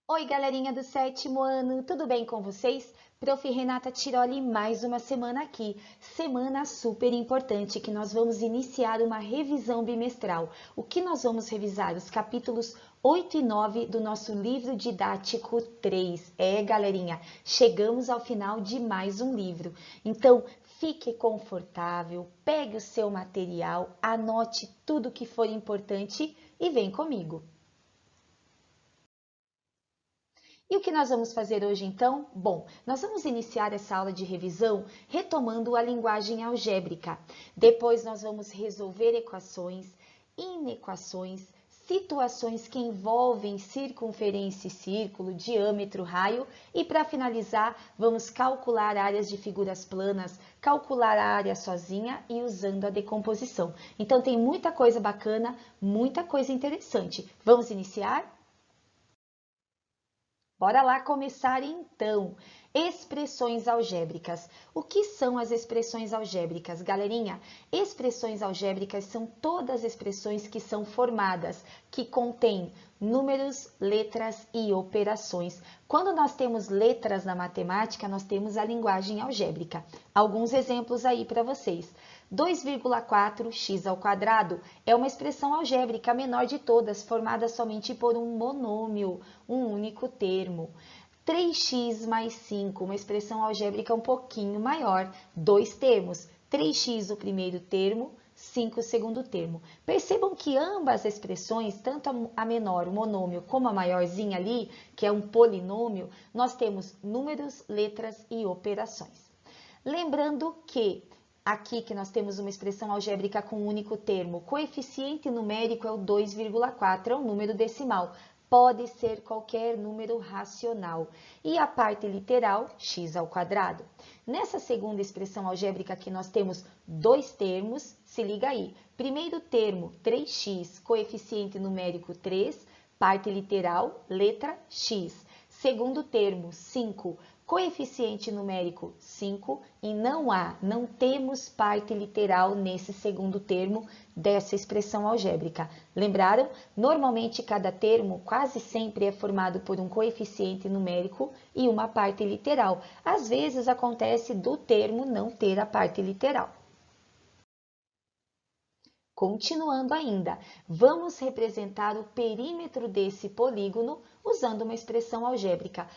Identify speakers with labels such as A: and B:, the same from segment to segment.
A: Oi, galerinha do sétimo ano, tudo bem com vocês? Prof. Renata Tiroli, mais uma semana aqui. Semana super importante que nós vamos iniciar uma revisão bimestral. O que nós vamos revisar? Os capítulos 8 e 9 do nosso livro didático 3. Galerinha, chegamos ao final de mais um livro. Então, fique confortável, pegue o seu material, anote tudo que for importante e vem comigo. E o que nós vamos fazer hoje então? Bom, nós vamos iniciar essa aula de revisão retomando a linguagem algébrica. Depois nós vamos resolver equações, inequações, situações que envolvem circunferência e círculo, diâmetro, raio e para finalizar vamos calcular áreas de figuras planas, calcular a área sozinha e usando a decomposição. Então tem muita coisa bacana, muita coisa interessante. Vamos iniciar? Bora lá começar então. Expressões algébricas. O que são as expressões algébricas, galerinha? Expressões algébricas são todas as expressões que são formadas, que contêm números, letras e operações. Quando nós temos letras na matemática, nós temos a linguagem algébrica. Alguns exemplos aí para vocês. 2,4x² é uma expressão algébrica a menor de todas, formada somente por um monômio, um único termo. 3x mais 5, uma expressão algébrica um pouquinho maior, dois termos. 3x o primeiro termo, 5 o segundo termo. Percebam que ambas as expressões, tanto a menor, o monômio, como a maiorzinha ali, que é um polinômio, nós temos números, letras e operações. Lembrando que aqui que nós temos uma expressão algébrica com um único termo, coeficiente numérico é o 2,4, é um número decimal. Pode ser qualquer número racional. E a parte literal, x². Nessa segunda expressão algébrica aqui nós temos dois termos, se liga aí. Primeiro termo, 3x, coeficiente numérico 3, parte literal, letra x. Segundo termo, 5, coeficiente numérico 5 e não temos parte literal nesse segundo termo dessa expressão algébrica. Lembraram? Normalmente cada termo quase sempre é formado por um coeficiente numérico e uma parte literal. Às vezes acontece do termo não ter a parte literal. Continuando ainda, vamos representar o perímetro desse polígono usando uma expressão algébrica.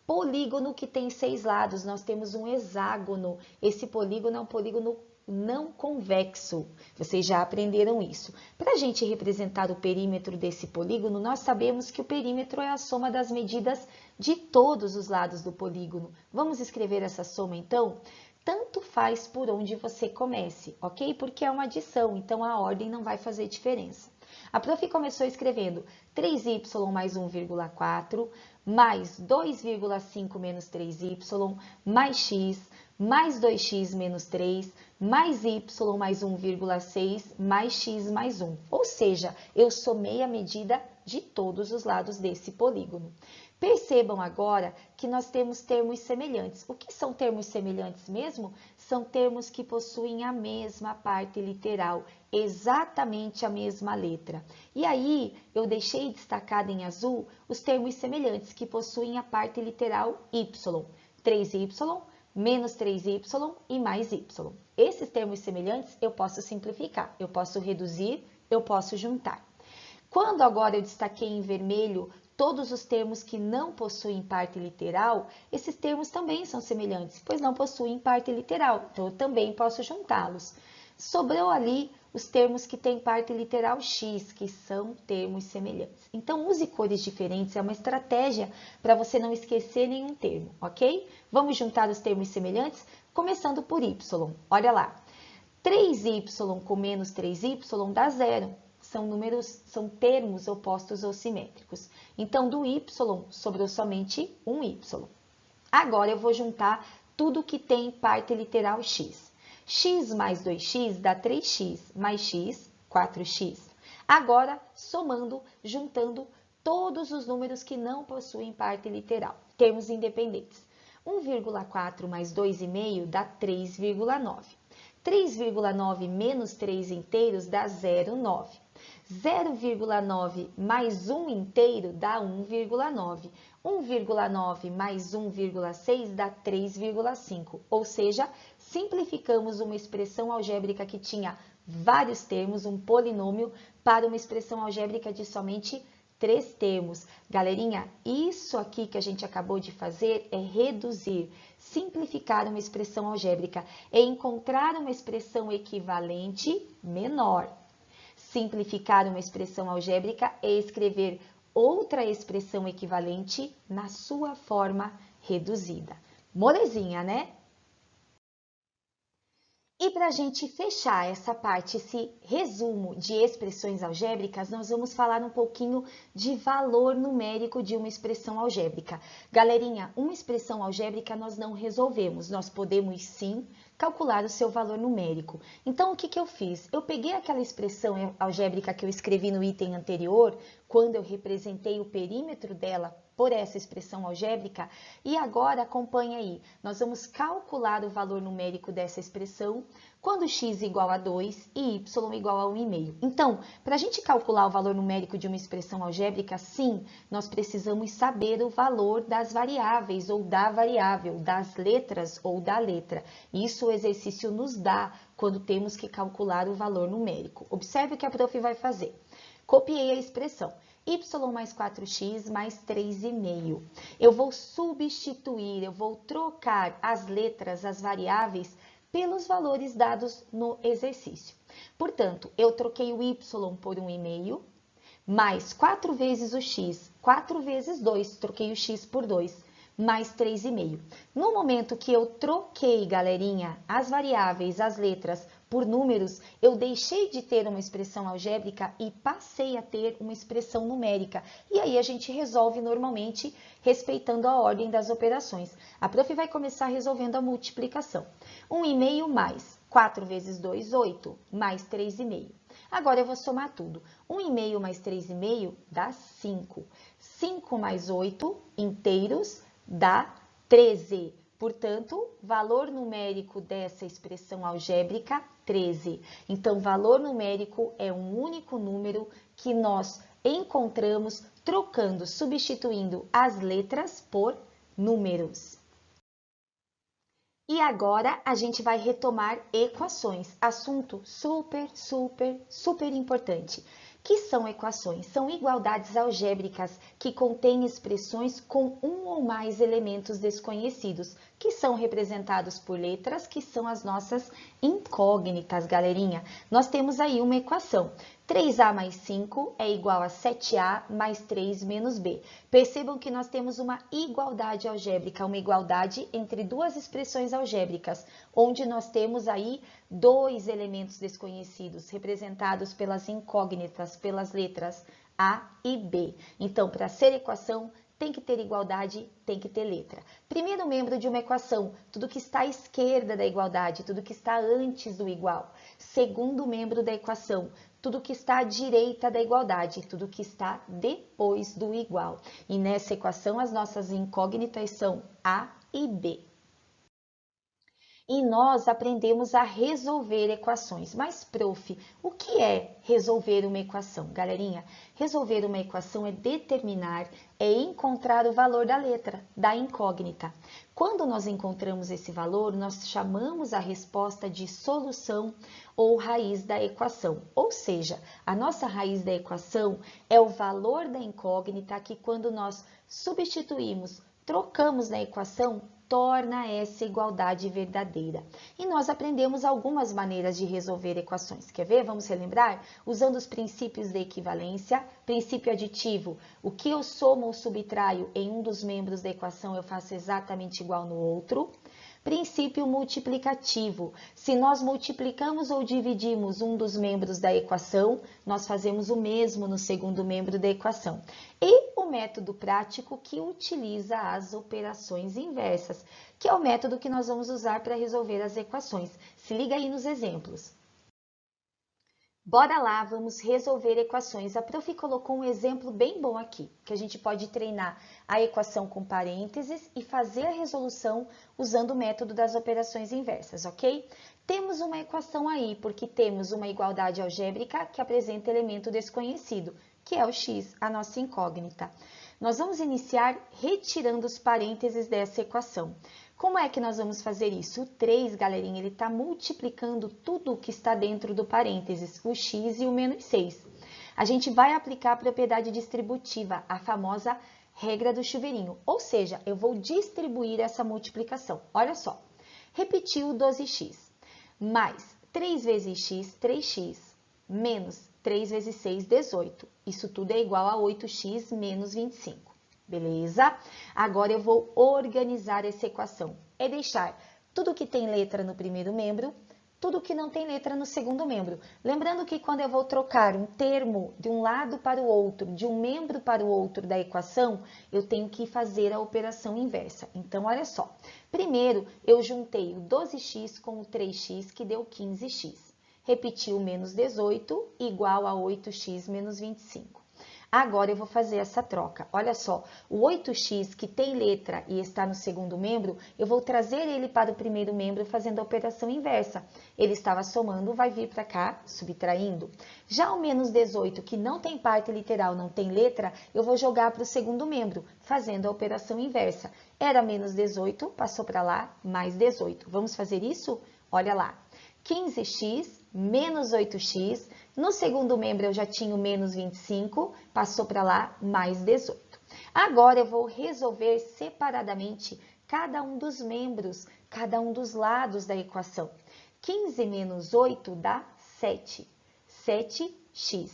A: Polígono que tem 6 lados, nós temos um hexágono. Esse polígono é um polígono não convexo. Vocês já aprenderam isso. Para a gente representar o perímetro desse polígono, nós sabemos que o perímetro é a soma das medidas de todos os lados do polígono. Vamos escrever essa soma então? Tanto faz por onde você comece, ok? Porque é uma adição, então a ordem não vai fazer diferença. A prof começou escrevendo 3y mais 1,4 mais 2,5 menos 3y mais x mais 2x menos 3 mais y mais 1,6 mais x mais 1. Ou seja, eu somei a medida de todos os lados desse polígono. Percebam agora que nós temos termos semelhantes. O que são termos semelhantes mesmo? São termos que possuem a mesma parte literal, exatamente a mesma letra. E aí, eu deixei destacado em azul os termos semelhantes que possuem a parte literal y. 3y, menos 3y e mais y. Esses termos semelhantes eu posso simplificar, eu posso reduzir, eu posso juntar. Quando agora eu destaquei em vermelho todos os termos que não possuem parte literal, esses termos também são semelhantes, pois não possuem parte literal, então eu também posso juntá-los. Sobrou ali os termos que têm parte literal x, que são termos semelhantes. Então, use cores diferentes, é uma estratégia para você não esquecer nenhum termo, ok? Vamos juntar os termos semelhantes, começando por y. Olha lá, 3y com menos 3y dá zero. São termos opostos ou simétricos. Então, do y sobrou somente um y. Agora, eu vou juntar tudo que tem parte literal x. X mais 2x dá 3x, mais x, 4x. Agora, somando, juntando todos os números que não possuem parte literal, termos independentes. 1,4 mais 2,5 dá 3,9. 3,9 menos 3 inteiros dá 0,9. 0,9 mais 1 inteiro dá 1,9. 1,9 mais 1,6 dá 3,5. Ou seja, simplificamos uma expressão algébrica que tinha vários termos, um polinômio, para uma expressão algébrica de somente 3 termos. Galerinha, isso aqui que a gente acabou de fazer é reduzir, simplificar uma expressão algébrica, é encontrar uma expressão equivalente menor. Simplificar uma expressão algébrica é escrever outra expressão equivalente na sua forma reduzida. Molezinha, né? E para a gente fechar essa parte, esse resumo de expressões algébricas, nós vamos falar um pouquinho de valor numérico de uma expressão algébrica. Galerinha, uma expressão algébrica nós não resolvemos, nós podemos sim calcular o seu valor numérico. Então, o que eu fiz? Eu peguei aquela expressão algébrica que eu escrevi no item anterior, quando eu representei o perímetro dela por essa expressão algébrica, e agora acompanha aí. Nós vamos calcular o valor numérico dessa expressão quando x igual a 2 e y igual a 1,5. Então, para a gente calcular o valor numérico de uma expressão algébrica, sim, nós precisamos saber o valor das variáveis ou da variável, das letras ou da letra. Isso o exercício nos dá quando temos que calcular o valor numérico. Observe o que a prof vai fazer. Copiei a expressão y mais 4x mais 3,5. Eu vou substituir, eu vou trocar as letras, as variáveis, pelos valores dados no exercício. Portanto, eu troquei o y por 1,5, mais 4 vezes o x, 4 vezes 2, troquei o x por 2, mais 3,5. No momento que eu troquei, galerinha, as variáveis, as letras, por números, eu deixei de ter uma expressão algébrica e passei a ter uma expressão numérica. E aí a gente resolve normalmente respeitando a ordem das operações. A prof vai começar resolvendo a multiplicação. 1,5 mais 4 vezes 2, 8, mais 3,5. Agora eu vou somar tudo. 1,5 mais 3,5 dá 5. 5 mais 8 inteiros dá 13. Portanto, valor numérico dessa expressão algébrica, 13. Então, valor numérico é um único número que nós encontramos trocando, substituindo as letras por números. E agora a gente vai retomar equações, assunto super importante. Que são equações? São igualdades algébricas que contêm expressões com um ou mais elementos desconhecidos, que são representados por letras, que são as nossas incógnitas, galerinha. Nós temos aí uma equação. 3a mais 5 é igual a 7a mais 3 menos b. Percebam que nós temos uma igualdade algébrica, uma igualdade entre duas expressões algébricas, onde nós temos aí dois elementos desconhecidos, representados pelas incógnitas, pelas letras a e b. Então, para ser equação, tem que ter igualdade, tem que ter letra. Primeiro membro de uma equação, tudo que está à esquerda da igualdade, tudo que está antes do igual. Segundo membro da equação, tudo que está à direita da igualdade, tudo que está depois do igual. E nessa equação, as nossas incógnitas são A e B. E nós aprendemos a resolver equações. Mas, prof, o que é resolver uma equação? Galerinha, resolver uma equação é determinar, é encontrar o valor da letra, da incógnita. Quando nós encontramos esse valor, nós chamamos a resposta de solução ou raiz da equação. Ou seja, a nossa raiz da equação é o valor da incógnita que quando nós substituímos, trocamos na equação, torna essa igualdade verdadeira. E nós aprendemos algumas maneiras de resolver equações. Quer ver? Vamos relembrar? Usando os princípios de equivalência, princípio aditivo, o que eu somo ou subtraio em um dos membros da equação eu faço exatamente igual no outro. Princípio multiplicativo, se nós multiplicamos ou dividimos um dos membros da equação, nós fazemos o mesmo no segundo membro da equação. E o método prático que utiliza as operações inversas, que é o método que nós vamos usar para resolver as equações. Se liga aí nos exemplos. Bora lá, vamos resolver equações. A prof colocou um exemplo bem bom aqui, que a gente pode treinar a equação com parênteses e fazer a resolução usando o método das operações inversas, ok? Temos uma equação aí, porque temos uma igualdade algébrica que apresenta elemento desconhecido, que é o x, a nossa incógnita. Nós vamos iniciar retirando os parênteses dessa equação. Como é que nós vamos fazer isso? O 3, galerinha, ele está multiplicando tudo o que está dentro do parênteses, o x e o menos 6. A gente vai aplicar a propriedade distributiva, a famosa regra do chuveirinho. Ou seja, eu vou distribuir essa multiplicação. Olha só, repetiu o 12x, mais 3 vezes x, 3x, menos 3 vezes 6, 18. Isso tudo é igual a 8x menos 25. Beleza? Agora eu vou organizar essa equação. É deixar tudo que tem letra no primeiro membro, tudo que não tem letra no segundo membro. Lembrando que quando eu vou trocar um termo de um lado para o outro, de um membro para o outro da equação, eu tenho que fazer a operação inversa. Então, olha só. Primeiro, eu juntei o 12x com o 3x, que deu 15x. Repeti o menos 18, igual a 8x menos 25. Agora eu vou fazer essa troca. Olha só, o 8x que tem letra e está no segundo membro, eu vou trazer ele para o primeiro membro fazendo a operação inversa. Ele estava somando, vai vir para cá, subtraindo. Já o menos 18, que não tem parte literal, não tem letra, eu vou jogar para o segundo membro, fazendo a operação inversa. Era menos 18, passou para lá, mais 18. Vamos fazer isso? Olha lá. 15x menos 8x, no segundo membro eu já tinha o menos 25, passou para lá, mais 18. Agora eu vou resolver separadamente cada um dos membros, cada um dos lados da equação. 15 menos 8 dá 7, 7x,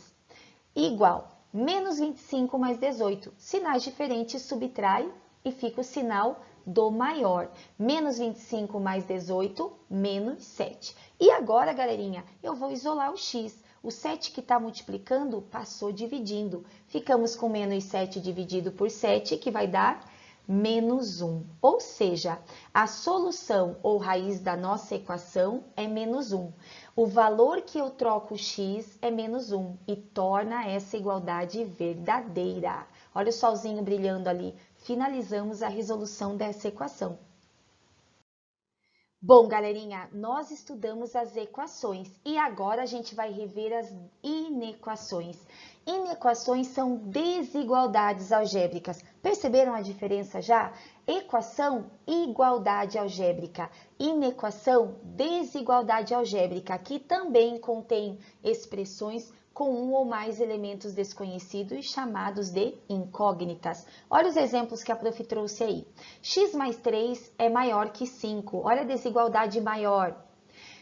A: igual menos 25 mais 18. Sinais diferentes, subtrai e fica o sinal do maior. Menos 25 mais 18, menos 7. E agora, galerinha, eu vou isolar o x. O 7 que está multiplicando passou dividindo. Ficamos com menos 7 dividido por 7, que vai dar menos 1. Ou seja, a solução ou raiz da nossa equação é menos 1. O valor que eu troco o x é menos 1 e torna essa igualdade verdadeira. Olha o solzinho brilhando ali. Finalizamos a resolução dessa equação. Bom, galerinha, nós estudamos as equações e agora a gente vai rever as inequações. Inequações são desigualdades algébricas. Perceberam a diferença já? Equação, igualdade algébrica. Inequação, desigualdade algébrica, que também contém expressões com um ou mais elementos desconhecidos chamados de incógnitas. Olha os exemplos que a prof trouxe aí. X mais 3 é maior que 5. Olha a desigualdade maior.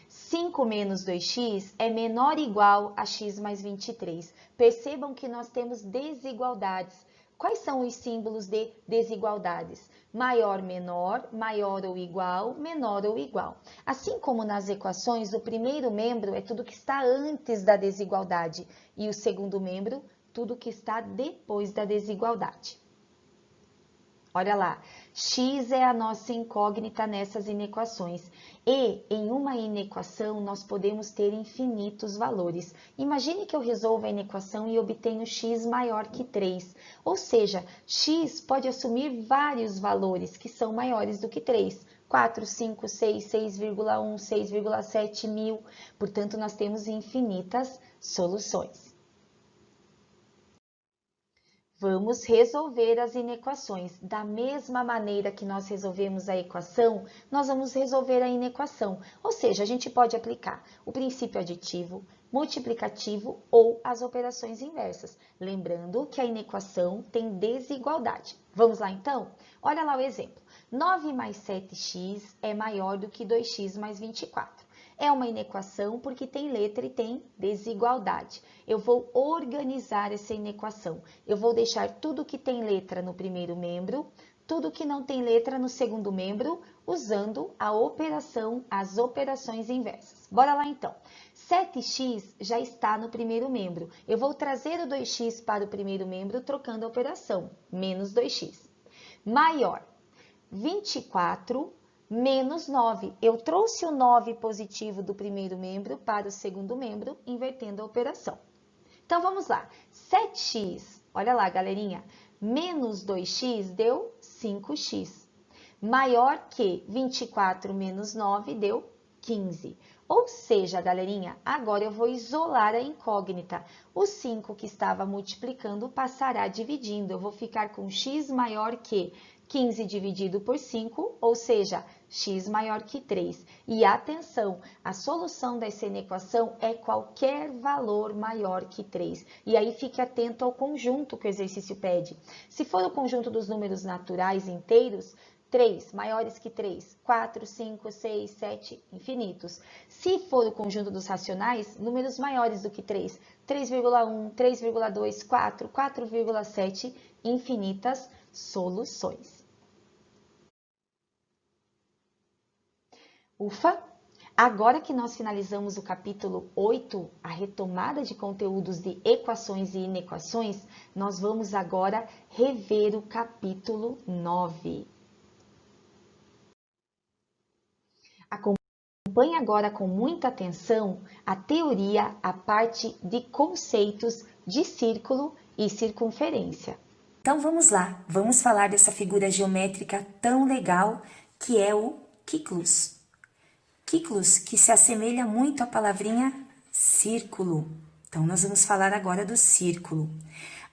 A: 5 menos 2x é menor ou igual a x mais 23. Percebam que nós temos desigualdades. Quais são os símbolos de desigualdades? Maior, menor, maior ou igual, menor ou igual. Assim como nas equações, o primeiro membro é tudo que está antes da desigualdade e o segundo membro, tudo que está depois da desigualdade. Olha lá, x é a nossa incógnita nessas inequações. E em uma inequação nós podemos ter infinitos valores. Imagine que eu resolva a inequação e obtenho x maior que 3. Ou seja, x pode assumir vários valores que são maiores do que 3. 4, 5, 6, 6,1, 6,7 mil. Portanto, nós temos infinitas soluções. Vamos resolver as inequações. Da mesma maneira que nós resolvemos a equação, nós vamos resolver a inequação. Ou seja, a gente pode aplicar o princípio aditivo, multiplicativo ou as operações inversas. Lembrando que a inequação tem desigualdade. Vamos lá então? Olha lá o exemplo. 9 mais 7x é maior do que 2x mais 24. É uma inequação porque tem letra e tem desigualdade. Eu vou organizar essa inequação. Eu vou deixar tudo que tem letra no primeiro membro, tudo que não tem letra no segundo membro, usando a operação, as operações inversas. Bora lá então. 7x já está no primeiro membro. Eu vou trazer o 2x para o primeiro membro, trocando a operação, menos 2x. Maior, 24 menos 9. Eu trouxe o 9 positivo do primeiro membro para o segundo membro, invertendo a operação. Então, vamos lá. 7x, olha lá, galerinha, menos 2x deu 5x. Maior que 24 menos 9 deu 15. Ou seja, galerinha, agora eu vou isolar a incógnita. O 5 que estava multiplicando passará dividindo. Eu vou ficar com x maior que 15 dividido por 5, ou seja, x maior que 3. E atenção, a solução dessa equação é qualquer valor maior que 3. E aí fique atento ao conjunto que o exercício pede. Se for o conjunto dos números naturais inteiros, 3 maiores que 3, 4, 5, 6, 7, infinitos. Se for o conjunto dos racionais, números maiores do que 3, 3,1, 3,2, 4, 4,7, infinitas soluções. Ufa! Agora que nós finalizamos o capítulo 8, a retomada de conteúdos de equações e inequações, nós vamos agora rever o capítulo 9. Acompanhe agora com muita atenção a teoria, a parte de conceitos de círculo e circunferência.
B: Então vamos lá, vamos falar dessa figura geométrica tão legal que é o quiclus. Quiclus que se assemelha muito à palavrinha círculo. Então nós vamos falar agora do círculo.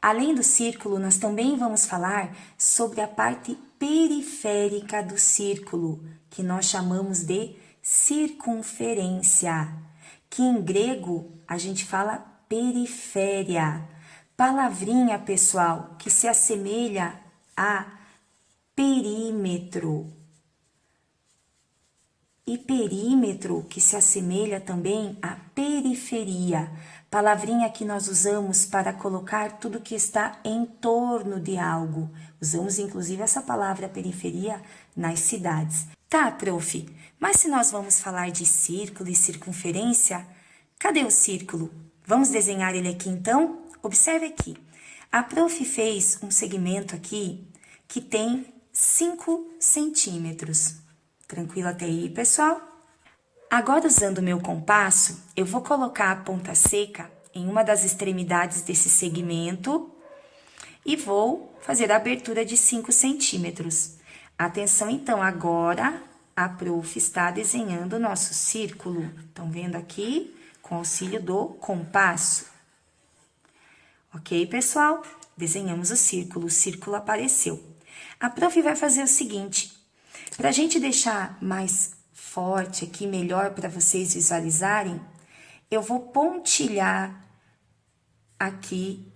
B: Além do círculo, nós também vamos falar sobre a parte periférica do círculo, que nós chamamos de circunferência, que em grego a gente fala periféria. Palavrinha, pessoal, que se assemelha a perímetro. E perímetro que se assemelha também à periferia. Palavrinha que nós usamos para colocar tudo que está em torno de algo. Usamos inclusive essa palavra periferia nas cidades. Tá, prof, mas se nós vamos falar de círculo e circunferência, cadê o círculo? Vamos desenhar ele aqui então? Observe aqui. A prof fez um segmento aqui que tem 5 centímetros. Tranquilo até aí, pessoal? Agora, usando o meu compasso, eu vou colocar a ponta seca em uma das extremidades desse segmento e vou fazer a abertura de 5 centímetros. Atenção, então, agora a prof está desenhando o nosso círculo. Estão vendo aqui? Com auxílio do compasso. Ok, pessoal? Desenhamos o círculo apareceu. A prof vai fazer o seguinte, para a gente deixar mais forte aqui, melhor para vocês visualizarem, eu vou pontilhar aqui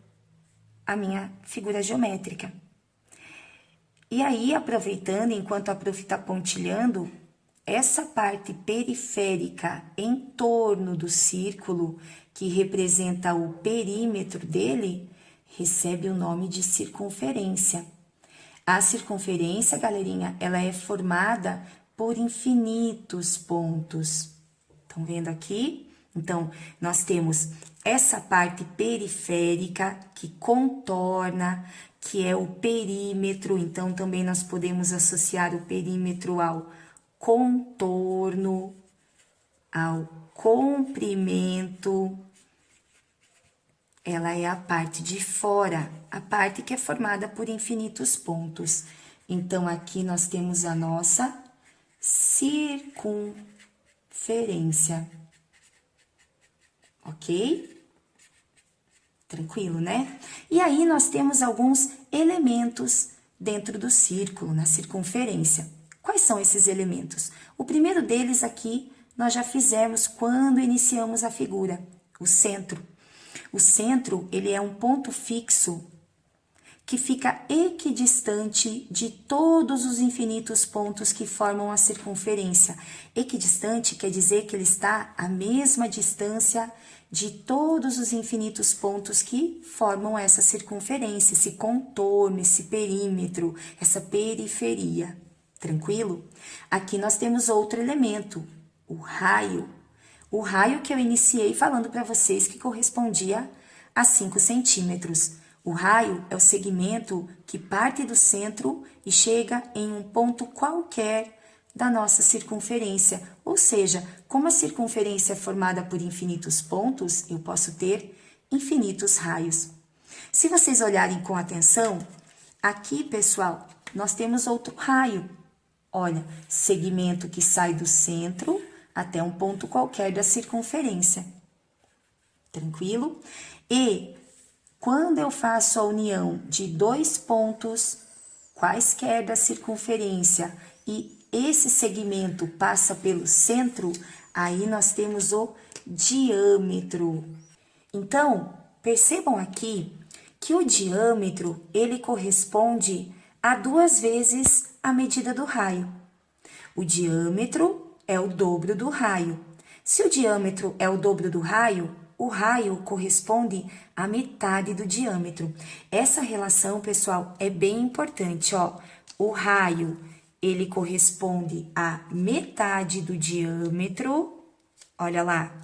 B: a minha figura geométrica. E aí, aproveitando, enquanto a prof está pontilhando, essa parte periférica em torno do círculo, que representa o perímetro dele, recebe o nome de circunferência. A circunferência, galerinha, ela é formada por infinitos pontos. Estão vendo aqui? Então, nós temos essa parte periférica que contorna, que é o perímetro. Então, também nós podemos associar o perímetro ao contorno, ao comprimento. Ela é a parte de fora, a parte que é formada por infinitos pontos. Então, aqui nós temos a nossa circunferência. Ok? Tranquilo, né? E aí, nós temos alguns elementos dentro do círculo, na circunferência. Quais são esses elementos? O primeiro deles aqui, nós já fizemos quando iniciamos a figura, o centro. O centro, ele é um ponto fixo que fica equidistante de todos os infinitos pontos que formam a circunferência. Equidistante quer dizer que ele está à mesma distância de todos os infinitos pontos que formam essa circunferência, esse contorno, esse perímetro, essa periferia. Tranquilo? Aqui nós temos outro elemento, o raio. O raio que eu iniciei falando para vocês que correspondia a 5 centímetros. O raio é o segmento que parte do centro e chega em um ponto qualquer da nossa circunferência. Ou seja, como a circunferência é formada por infinitos pontos, eu posso ter infinitos raios. Se vocês olharem com atenção, aqui, pessoal, nós temos outro raio. Olha, segmento que sai do centro até um ponto qualquer da circunferência. Tranquilo? E quando eu faço a união de dois pontos quaisquer da circunferência e esse segmento passa pelo centro, aí nós temos o diâmetro. Então, percebam aqui que o diâmetro, ele corresponde a 2 vezes a medida do raio. O diâmetro é o dobro do raio. Se o diâmetro é o dobro do raio, o raio corresponde à metade do diâmetro. Essa relação, pessoal, é bem importante, ó. O raio, ele corresponde à metade do diâmetro. Olha lá.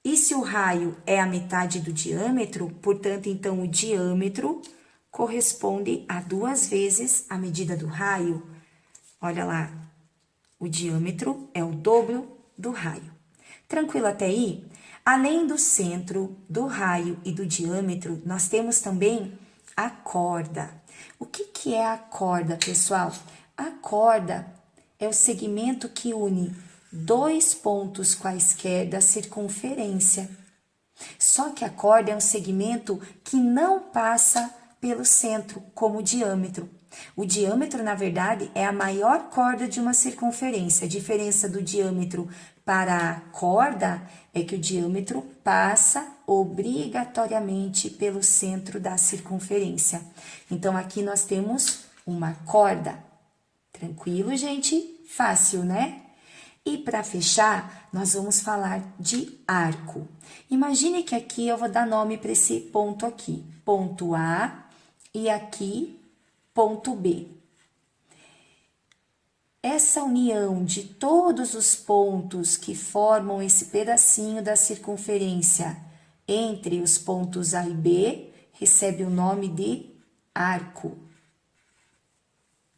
B: E se o raio é a metade do diâmetro, portanto, então o diâmetro corresponde a 2 vezes a medida do raio. Olha lá. O diâmetro é o dobro do raio. Tranquilo até aí? Além do centro, do raio e do diâmetro, nós temos também a corda. O que é a corda, pessoal? A corda é o segmento que une 2 pontos quaisquer da circunferência. Só que a corda é um segmento que não passa pelo centro, como o diâmetro. O diâmetro, na verdade, é a maior corda de uma circunferência. A diferença do diâmetro para a corda é que o diâmetro passa obrigatoriamente pelo centro da circunferência. Então, aqui nós temos uma corda. Tranquilo, gente? Fácil, né? E para fechar, nós vamos falar de arco. Imagine que aqui eu vou dar nome para esse ponto aqui. Ponto A e aqui ponto B. Essa união de todos os pontos que formam esse pedacinho da circunferência entre os pontos A e B recebe o nome de arco.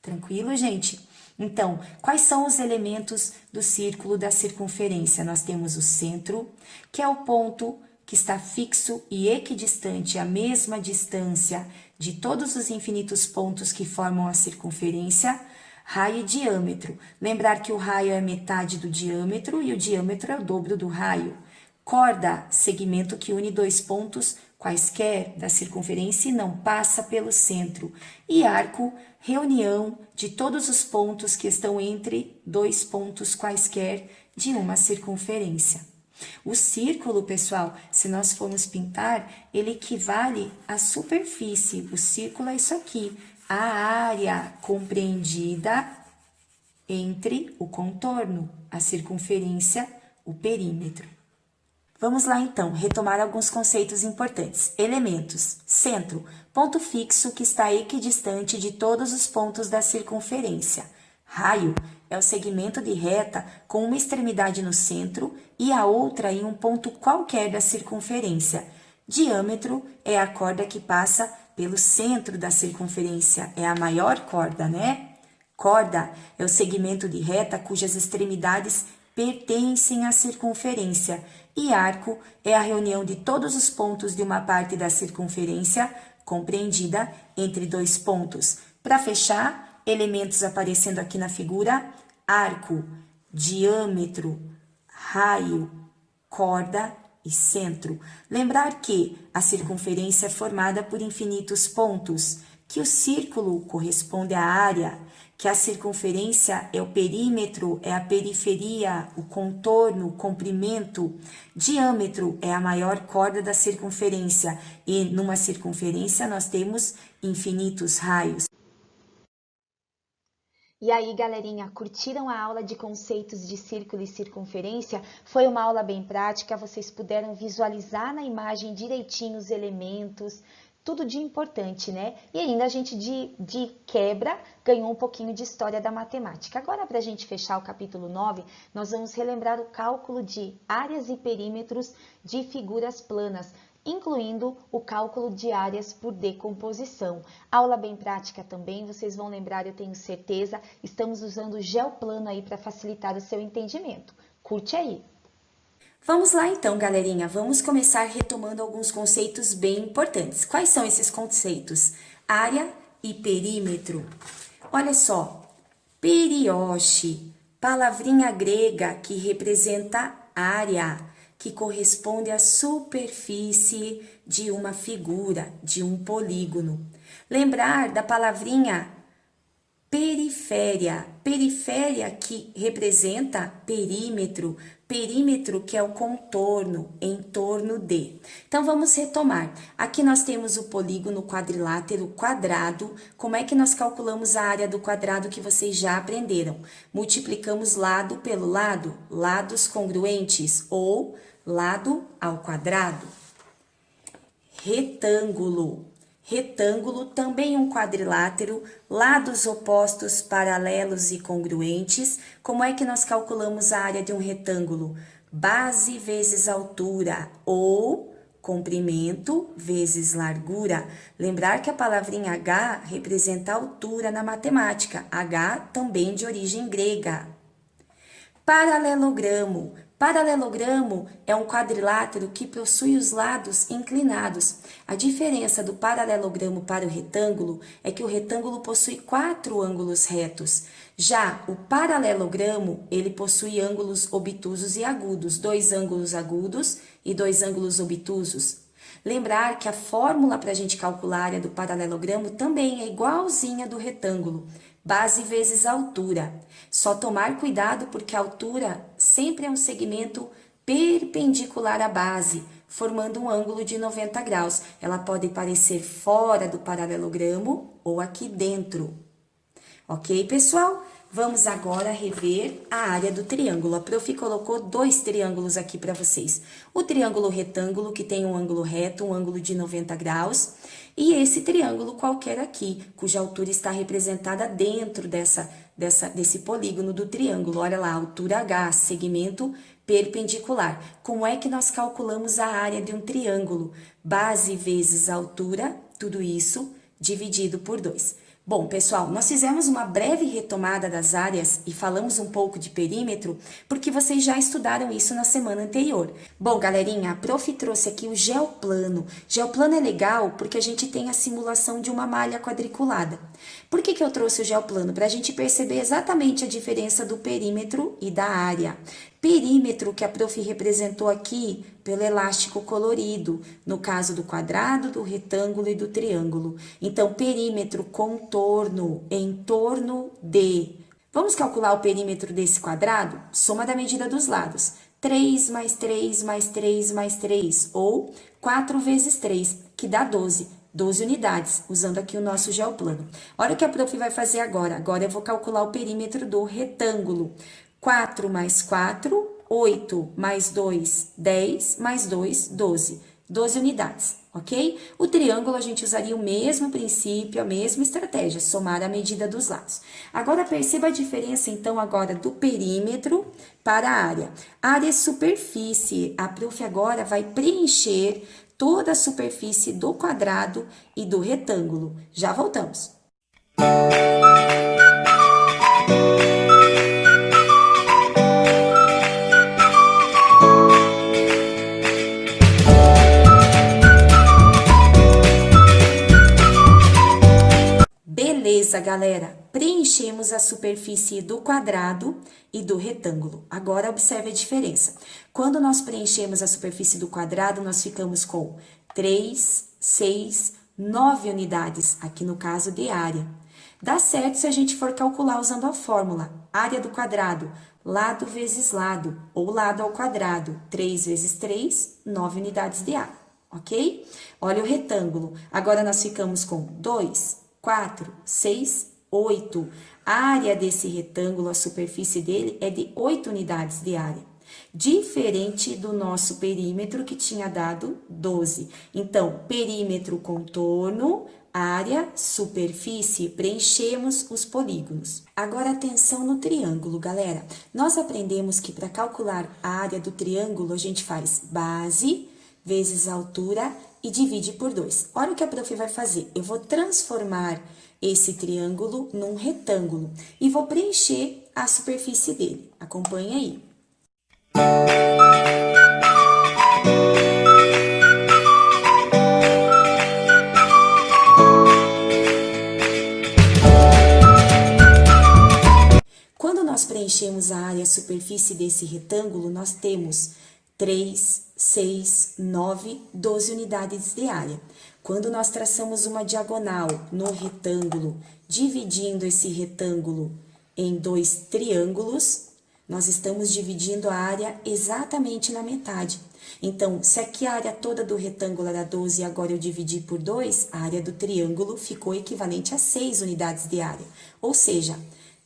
B: Tranquilo, gente? Então, quais são os elementos do círculo da circunferência? Nós temos o centro, que é o ponto que está fixo e equidistante à mesma distância de todos os infinitos pontos que formam a circunferência, raio e diâmetro. Lembrar que o raio é metade do diâmetro e o diâmetro é o dobro do raio. Corda, segmento que une 2 pontos quaisquer da circunferência e não passa pelo centro. E arco, reunião de todos os pontos que estão entre 2 pontos quaisquer de uma circunferência. O círculo, pessoal, se nós formos pintar, ele equivale à superfície. O círculo é isso aqui, a área compreendida entre o contorno, a circunferência, o perímetro. Vamos lá, então, retomar alguns conceitos importantes. Elementos. Centro, ponto fixo que está equidistante de todos os pontos da circunferência. Raio é o segmento de reta com uma extremidade no centro e a outra em um ponto qualquer da circunferência. Diâmetro é a corda que passa pelo centro da circunferência, é a maior corda, né? Corda é o segmento de reta cujas extremidades pertencem à circunferência. E arco é a reunião de todos os pontos de uma parte da circunferência compreendida entre 2 pontos. Para fechar, elementos aparecendo aqui na figura: arco, diâmetro, raio, corda e centro. Lembrar que a circunferência é formada por infinitos pontos, que o círculo corresponde à área, que a circunferência é o perímetro, é a periferia, o contorno, o comprimento. Diâmetro é a maior corda da circunferência e numa circunferência nós temos infinitos raios.
A: E aí, galerinha, curtiram a aula de conceitos de círculo e circunferência? Foi uma aula bem prática, vocês puderam visualizar na imagem direitinho os elementos, tudo de importante, né? E ainda a gente de quebra ganhou um pouquinho de história da matemática. Agora, para a gente fechar o capítulo 9, nós vamos relembrar o cálculo de áreas e perímetros de figuras planas. incluindo o cálculo de áreas por decomposição. Aula bem prática também, vocês vão lembrar, eu tenho certeza, estamos usando o GeoPlano aí para facilitar o seu entendimento. Curte aí!
B: Vamos lá então, galerinha, vamos começar retomando alguns conceitos bem importantes. Quais são esses conceitos? Área e perímetro. Olha só, perioche, palavrinha grega que representa área, que corresponde à superfície de uma figura, de um polígono. Lembrar da palavrinha periféria, periféria que representa perímetro, perímetro que é o contorno, em torno de. Então, vamos retomar. Aqui nós temos o polígono quadrilátero quadrado. Como é que nós calculamos a área do quadrado que vocês já aprenderam? Multiplicamos lado pelo lado, lados congruentes ou lado ao quadrado. Retângulo. Retângulo, também um quadrilátero, lados opostos, paralelos e congruentes. Como é que nós calculamos a área de um retângulo? Base vezes altura ou comprimento vezes largura. Lembrar que a palavrinha H representa altura na matemática, H também de origem grega. Paralelogramo. Paralelogramo é um quadrilátero que possui os lados inclinados. A diferença do paralelogramo para o retângulo é que o retângulo possui 4 ângulos retos. Já o paralelogramo, ele possui ângulos obtusos e agudos, 2 ângulos agudos e 2 ângulos obtusos. Lembrar que a fórmula para a gente calcular a área do paralelogramo também é igualzinha do retângulo. Base vezes altura. Só tomar cuidado porque a altura sempre é um segmento perpendicular à base, formando um ângulo de 90 graus. Ela pode parecer fora do paralelogramo ou aqui dentro. Ok, pessoal? Vamos agora rever a área do triângulo. A prof colocou 2 triângulos aqui para vocês. O triângulo retângulo, que tem um ângulo reto, um ângulo de 90 graus. E esse triângulo qualquer aqui, cuja altura está representada dentro desse polígono do triângulo. Olha lá, altura H, segmento perpendicular. Como é que nós calculamos a área de um triângulo? Base vezes altura, tudo isso dividido por 2. Bom, pessoal, nós fizemos uma breve retomada das áreas e falamos um pouco de perímetro, porque vocês já estudaram isso na semana anterior. Bom, galerinha, a prof trouxe aqui o GeoPlano. GeoPlano é legal porque a gente tem a simulação de uma malha quadriculada. Por que eu trouxe o GeoPlano? Para a gente perceber exatamente a diferença do perímetro e da área. Perímetro que a prof representou aqui pelo elástico colorido, no caso do quadrado, do retângulo e do triângulo. Então, perímetro, contorno, em torno de. Vamos calcular o perímetro desse quadrado? Soma da medida dos lados. 3 mais 3 mais 3 mais 3, ou 4 vezes 3, que dá 12. 12 unidades, usando aqui o nosso GeoPlano. Olha o que a prof vai fazer agora. Agora eu vou calcular o perímetro do retângulo. 4 mais 4, 8 mais 2, 10, mais 2, 12. 12 unidades, ok? O triângulo a gente usaria o mesmo princípio, a mesma estratégia, somar a medida dos lados. Agora perceba a diferença então agora do perímetro para a área. Área é superfície, a prof agora vai preencher toda a superfície do quadrado e do retângulo. Já voltamos. Beleza, galera? Preenchemos a superfície do quadrado e do retângulo. Agora, observe a diferença. Quando nós preenchemos a superfície do quadrado, nós ficamos com 3, 6, 9 unidades, aqui no caso de área. Dá certo se a gente for calcular usando a fórmula. Área do quadrado, lado vezes lado, ou lado ao quadrado. 3 vezes 3, 9 unidades de área, ok? Olha o retângulo. Agora, nós ficamos com 2, 4, 6, 8. A área desse retângulo, a superfície dele, é de 8 unidades de área. Diferente do nosso perímetro, que tinha dado 12. Então, perímetro, contorno, área, superfície, preenchemos os polígonos. Agora, atenção no triângulo, galera. Nós aprendemos que para calcular a área do triângulo, a gente faz base vezes a altura e divide por 2. Olha o que a prof vai fazer. Eu vou transformar esse triângulo num retângulo e vou preencher a superfície dele. Acompanhe aí. Quando nós preenchemos a área, a superfície desse retângulo, nós temos 3, 6, 9, 12 unidades de área. Quando nós traçamos uma diagonal no retângulo, dividindo esse retângulo em 2 triângulos, nós estamos dividindo a área exatamente na metade. Então, se aqui a área toda do retângulo era 12 e agora eu dividi por 2, a área do triângulo ficou equivalente a 6 unidades de área. Ou seja,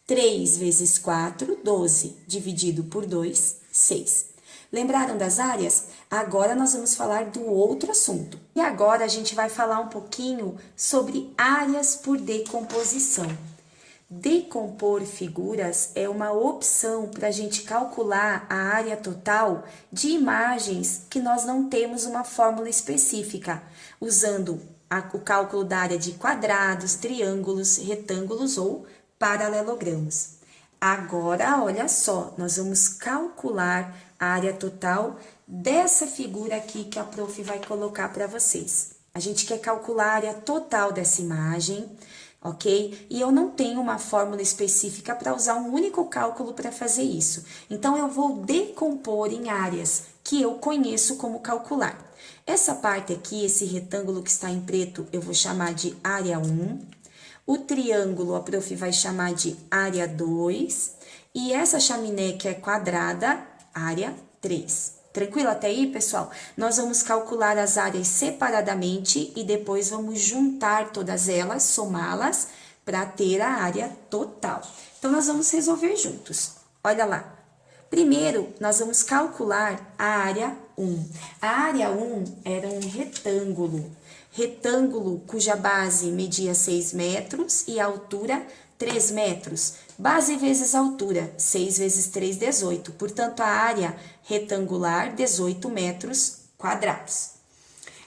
B: 3 vezes 4, 12, dividido por 2, 6. Lembraram das áreas? Agora nós vamos falar do outro assunto. E agora a gente vai falar um pouquinho sobre áreas por decomposição. Decompor figuras é uma opção para a gente calcular a área total de imagens que nós não temos uma fórmula específica, usando o cálculo da área de quadrados, triângulos, retângulos ou paralelogramos. Agora, olha só, nós vamos calcular a área total dessa figura aqui que a prof vai colocar para vocês. A gente quer calcular a área total dessa imagem, ok? E eu não tenho uma fórmula específica para usar um único cálculo para fazer isso. Então, eu vou decompor em áreas que eu conheço como calcular. Essa parte aqui, esse retângulo que está em preto, eu vou chamar de área 1. O triângulo, a prof vai chamar de área 2. E essa chaminé que é quadrada, área 3. Tranquilo até aí, pessoal? Nós vamos calcular as áreas separadamente e depois vamos juntar todas elas, somá-las, para ter a área total. Então, nós vamos resolver juntos. Olha lá. Primeiro, nós vamos calcular a área 1. A área 1 era um retângulo. Retângulo cuja base media 6 metros e a altura 3 metros. Base vezes altura, 6 vezes 3, 18. Portanto, a área retangular, 18 metros quadrados.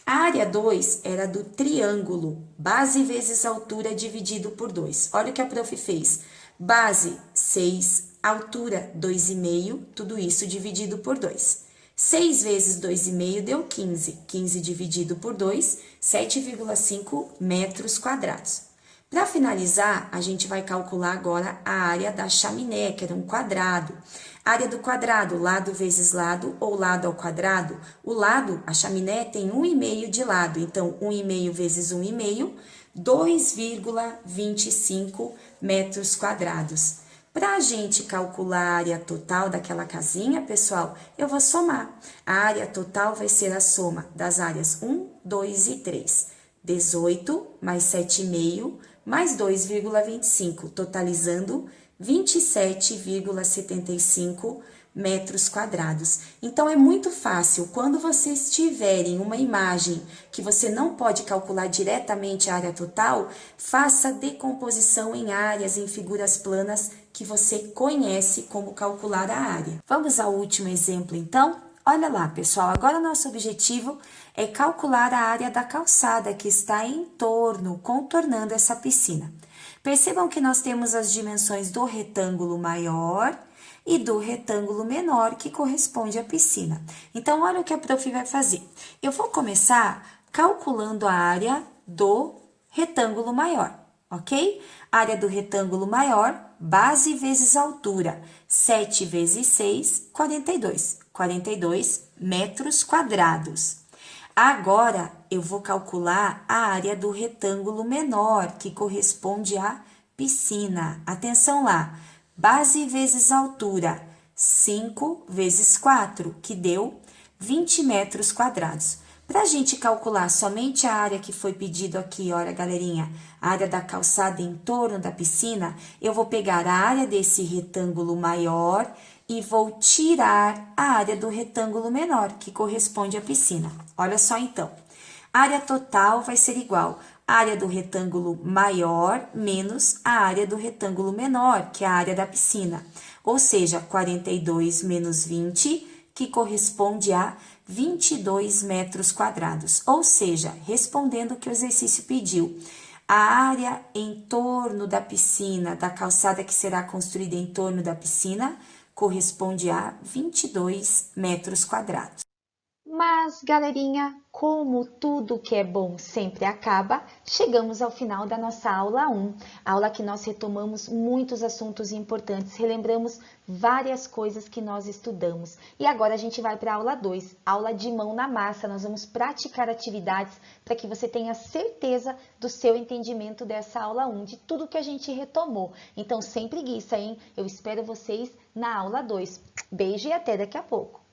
B: A área 2 era do triângulo, base vezes altura dividido por 2. Olha o que a prof fez. Base, 6, altura, 2,5, tudo isso dividido por 2. 6 vezes 2,5 deu 15. 15 dividido por 2, 7,5 metros quadrados. Para finalizar, a gente vai calcular agora a área da chaminé, que era um quadrado. Área do quadrado, lado vezes lado ou lado ao quadrado. O lado, a chaminé tem 1,5 de lado, então 1,5 vezes 1,5, 2,25 metros quadrados. Para a gente calcular a área total daquela casinha, pessoal, eu vou somar. A área total vai ser a soma das áreas 1, 2 e 3. 18 mais 7,5 mais 2,25, totalizando 27,75 metros quadrados. Então, é muito fácil. Quando vocês tiverem uma imagem que você não pode calcular diretamente a área total, faça decomposição em áreas, em figuras planas que você conhece como calcular a área. Vamos ao último exemplo, então? Olha lá, pessoal, agora nosso objetivo é calcular a área da calçada que está em torno, contornando essa piscina. Percebam que nós temos as dimensões do retângulo maior e do retângulo menor, que corresponde à piscina. Então, olha o que a prof vai fazer. Eu vou começar calculando a área do retângulo maior, ok? Área do retângulo maior, base vezes altura, 7 vezes 6, 42. 42 metros quadrados. Agora, eu vou calcular a área do retângulo menor, que corresponde à piscina. Atenção lá, base vezes altura, 5 vezes 4, que deu 20 metros quadrados. Para a gente calcular somente a área que foi pedido aqui, olha, galerinha, a área da calçada em torno da piscina, eu vou pegar a área desse retângulo maior e vou tirar a área do retângulo menor, que corresponde à piscina. Olha só, então. A área total vai ser igual à área do retângulo maior menos a área do retângulo menor, que é a área da piscina. Ou seja, 42 menos 20, que corresponde a 22 metros quadrados. Ou seja, respondendo o que o exercício pediu, a área em torno da piscina, da calçada que será construída em torno da piscina, corresponde a 22 metros quadrados.
A: Mas, galerinha, como tudo que é bom sempre acaba, chegamos ao final da nossa aula 1, aula que nós retomamos muitos assuntos importantes, relembramos várias coisas que nós estudamos. E agora a gente vai para a aula 2, aula de mão na massa. Nós vamos praticar atividades para que você tenha certeza do seu entendimento dessa aula 1, de tudo que a gente retomou. Então, sem preguiça, hein? Eu espero vocês na aula 2. Beijo e até daqui a pouco.